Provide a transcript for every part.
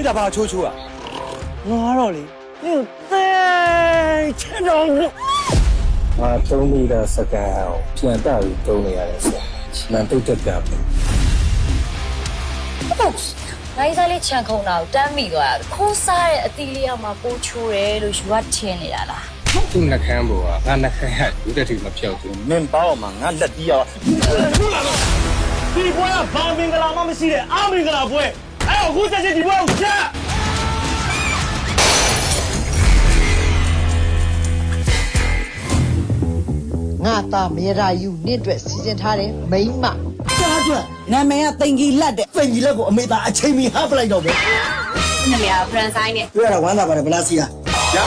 တာဘာချိုးချိုးอ่ะငါတော့လေ你在吃着我。ငါသုံးနေတဲ့စကန်အောင်ပြန်တပြီးသုံးနေရတယ်ဆိုမှန်တုတ်တက်ပြပဲနိုင်စားလေးခြံခုံတာကိုတမ်းမိသွားတာခိုးစားတဲ့အတီးလေးအောင်မှပိုးချိုးတယ်လို့ယူကထင်နေတာလားသူ့နှခမ်းပေါ်ကငါနှခမ်းရလူတက်ထီမပြောက်ဘူးမင်းပေါ့မှာငါလက်တီးရောဒီဘွဲကဘာမင်္ဂလာမှမရှိတဲ့အာမင်္ဂလာဘွဲအဲ့တော့အခုချက်ချင်းဒီဘွဲကိုချက်ငါသားမေရာယူနင့်အတွက်စီစဉ်ထားတယ်မိမကြားအတွက်နာမည်ကတင်ကြီးလက်တဲ့တင်ကြီးလက်ကိုအမေသားအချိန်မီဟပ်ပလိုက်တော့ပဲနာမည်ကဖရန်ဆိုင်နဲ့တွေ့ရတာဝမ်းသာပါတယ်ဗလာစီယာရ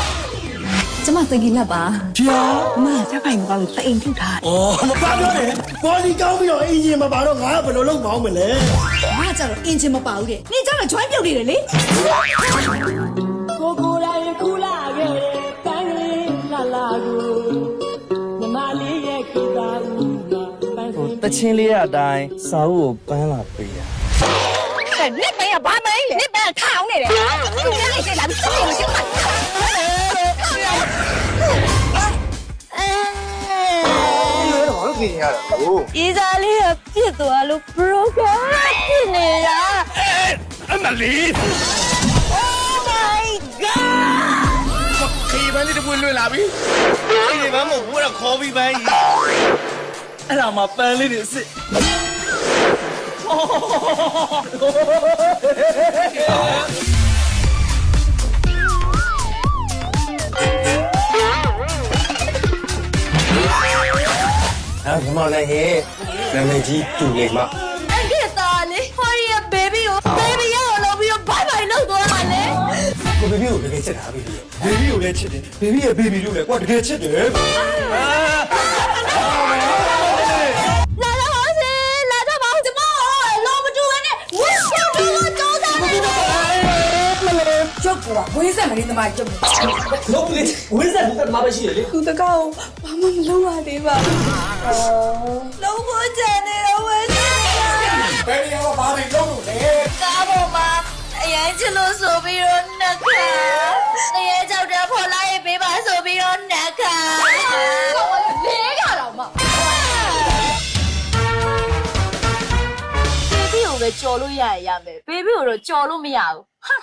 ကျမတင်ကြီးလက်ပါကြာမတက်ပိုင်မကောင်းလို့တိမ်ထုတ်ထားဩမပါပြောနဲ့ပေါ်လီကောင်းပြီးတော့အင်ဂျင်မပါတော့ငါဘယ်လိုလုပ်မအောင်မလဲငါကြတော့အင်ဂျင်မပါဘူးတဲ့နင်ကြတော့ join ပြုတ်နေတယ်လေကိုကိုလာရင်ခူလာခဲ့တယ်တန်းလေးလာလာကိုမြမလေးရဲ့ခေတာဦးကပန်းစင်တချင်းလေးအတိုင်းစာအုပ်ကိုပန်းလာပေးတာနစ်ပဲကဘာမဲနစ်ပဲထောင်းနေတယ်သူလည်းလိုက်လာပြီးစိတ်မရှိဘူးဒီစားလေးကပြစ်သွားလို့ program ဖြစ်နေတာ အမလီ Oh my god ခေပန်းလေးတပွင့်လွင့်လာပြီခေပန်းမဟုတ်ဘူးတော့ခေါ်ပြီးပန်းကြီးအဲ့ဒါမှပန်းလေးတွေအစ်စ်အဲ့ဒီမှာလည်းဟဲ့နာမည်ကြီးတူနေမှာအဲ့ဒီသားလေးဟောရီရဲ့ baby ကို baby ရအောင်လုပ်ပြီးတော့ bye bye လုပ်သွားတာလေကိုဘေဘီကိုတကယ်ချစ်တာဘေဘီကိုလည်းချစ်တယ်ဘေဘီရဲ့ဘေဘီလို့လည်းကွာတကယ်ချစ်တယ်လာတော့ပါစေလာတော့ပါဦးကျမလောမတူနဲ့ဝစ်ရှောင်းလို့ကြောက်တာလေကျုပ်ကဝေးဆက်မင်းသမားကျုပ်လုံးလေဝေးဆက်ဘူးကမှာပဲရှိတယ်လေသူတကောက်ဘာမှမလုပ်ရသေးပါလုံးဖို့ကြံနေတော့ဝဲစားဘယ်နေရာမှာဘာတွေလုပ်လို့လဲကားပေါ်မှာအရင်ချလို့ဆိုပြီးတော့နှက်ခါတရေကြောက်တဲ့ဖော်လိုက်ရေးပေးပါဆိုပြီးတော့နှက်ခါလေးကတော့မဘေဘီကိုပဲကြော်လို့ရရင်ရမယ်ဘေဘီကိုတော့ကြော်လို့မရဘူးဟာ